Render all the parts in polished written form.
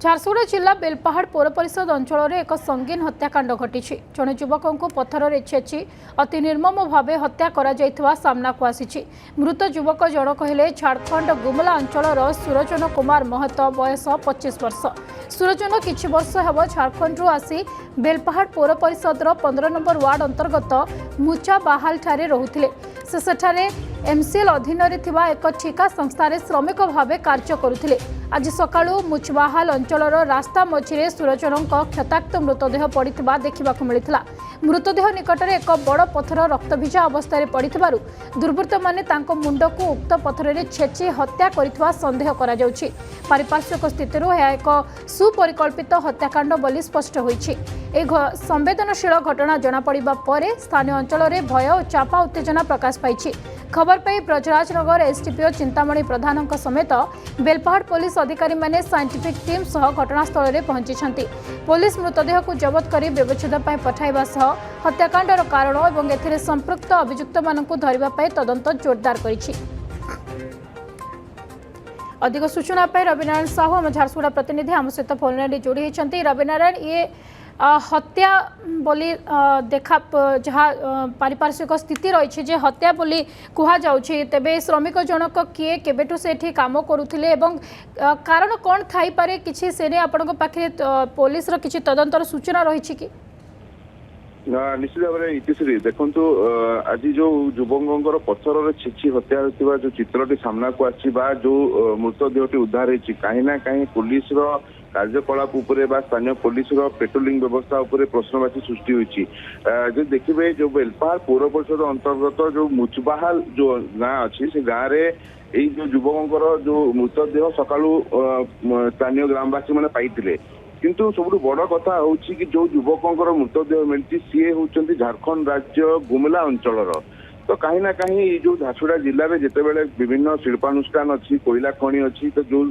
झारसुगुड़ा जिला बेलपाहाड़ पौर परिषद अंचल एक संगीन हत्याकांड घटी जड़े युवक को पथर छेची अति निर्मम भाव हत्या करा सामना को आसी। मृत युवक जनक हेले झारखंड गुमला अंचल सुरजन कुमार महतो बयस 25 वर्ष। सुरजन किछि वर्ष हेब झारखंड आसी बेलपाहाड़ पौर परिषद 15 नंबर वार्ड अंतर्गत मुचा बाहाल ठारे रहुथिले। से सेठारे एमसीएल अधीन एक ठिका संस्था श्रमिक भाव कार्य करुथिले। आज सकाळु मुचबाहाल अंचलर रास्ता मझिरे सुरजन क्षताक्त मृतदेह पड़ता देखा मिलता। मृतदेह निकटରେ एक बड़ पथर रक्तभिजा अवस्था पड़िथिबारु दुर्बृत्त माने तांको मुंड को उक्त पथर छेची हत्या करिथवा संदेह करा जाउछि। पारिपार्श्विक स्थितिरु यह एक सुपरिकल्पित हत्याकांड बोली स्पष्ट होइछि। ए संवेदनशील घटना जना पड़िबा परे स्थानीय अंचल में भय और चापा उत्तेजना प्रकाश पाइछि। खबर पाई ब्रजराजनगर एसडीपीओ चिंतामणि प्रधान समेत बेलपाहाड़ पुलिस अधिकारी माने साइंटिफिक टीम सह घटनास्थल में पहुंची। पुलिस मृतदेह को जबत कर व्यवच्छेद पठाइबा सह हत्याकांडर कारण और एथिरे संपृक्त अभियुक्त मानकु धरिबा पई तदंत जोरदार करिछि। अधिक सूचना पाई रविनारायण साहू आम झारसुगुड़ा प्रतिनिधि आम सहित फोन लाइन जोड़ी होती। रविनारायण, ये हत्या बोली देखा जहाँ पारिपार्श्विक स्थिति रही जे हत्या बोली कुहा जाउछि, तेबे श्रमिक जनक किए केबेठु सेठी काम करुथिले एवं कारण कौन थाई पारे किछि सेने आपनको पाखे पुलिस रो किछि तदंतर सूचना रही कि? निश्चित भाव में इतिश्री देखु आज जो युवकों पथर छेची हत्या होता जो चित्रटी सामना को आसी जो मृतदेहटी उद्धार होती कहीं ना कहीं पुलिस कार्यकलाप स्थानीय पुलिस पेट्रोलिंग व्यवस्था प्रश्नवाची सृष्टि होती। जो देखिए जो बेलपाहाड़ पौर परिषद अंतर्गत जो मुचबाहाल जो गाँ अच्छी से गाँव में यही जो युवकों जो मृतदेह सकाळु स्थानीय ग्रामवासी मैंने पाई किंतु सब बड़ कथा हूँ कि जो युवकों मृतदेह मिलती सी होती झारखंड राज्य गुमला अंचल तो कहीं ना कहीं जो झारसुगुड़ा जिले में जितेबाला विभिन्न शिल्पानुष्ठान अच्छी कोयला खनि अच्छी तो जो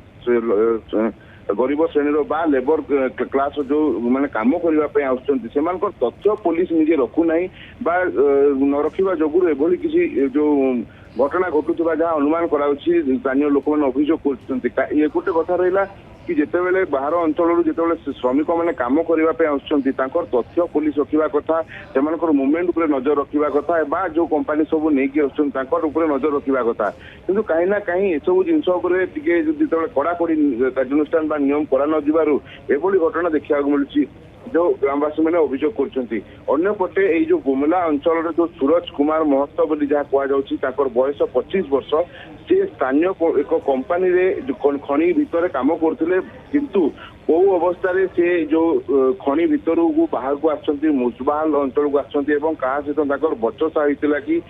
गरीब श्रेणी बा लेबर क्लास जो माने काम करने आसान तथ्य पुलिस निजे रखुना न रखा जो किसी जो घटना घटुवा जहाँ अनुमान करा स्थानीय लोक मैंने अभियोग कर ये गोटे कथा रहा कि जितेबाला बाहर अंचल जिते श्रमिक मैंने कम करने तथ्य पुलिस रखा कथा से मुवमेंट उपर नजर रखा कथा बा जो कंपनी सब नहीं नजर रखा कथा किंतु कहीं ना कहीं ये सब जिन कड़ाकड़ी कार्यानुष्ठान नियम करा नजर घटना देखा मिलूँ जो ग्रामवासी मैंने अभियोग करपटे यही जो गुमला अंचल जो सूरज कुमार महतो बोली जहाँ कहुच्छी बयस 25 वर्ष से स्थानीय एक कंपनी खनि भितर काम करते किंतु कौ अवस्था से जो खनि भितर को बाहर को आसछंती मुचबाहाल अंचल को आसछंती एवं क्या सहित बचसा होता कि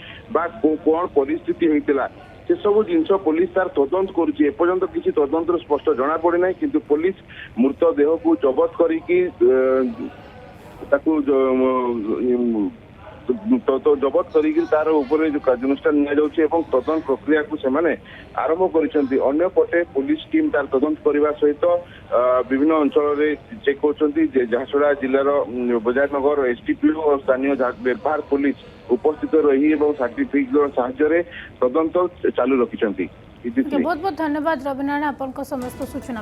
कौन परिस्थिति होता से सब जिन पुलिस तार तदंत करपर्यंत किसी तदंत स्पष्ट जना पड़े ना किंतु पुलिस मृतदेह को जबत करी तो जबत तार ऊपर जो कार्यानुष्ठान निया तदंत प्रक्रिया को सेमाने आरंभ करपटे पुलिस टीम तार तदंत करने सहित विभिन्न अंचल चेक कर झारसुगुड़ा जिलार बजारनगर एसडीपीओ और स्थानीय बेलपाहाड़ पुलिस उपस्थित रही सर्टिफिकेट साहाय्य तदंत चालू रखिंट। बहुत बहुत धन्यवाद रविनारायण आपन समस्त सूचना।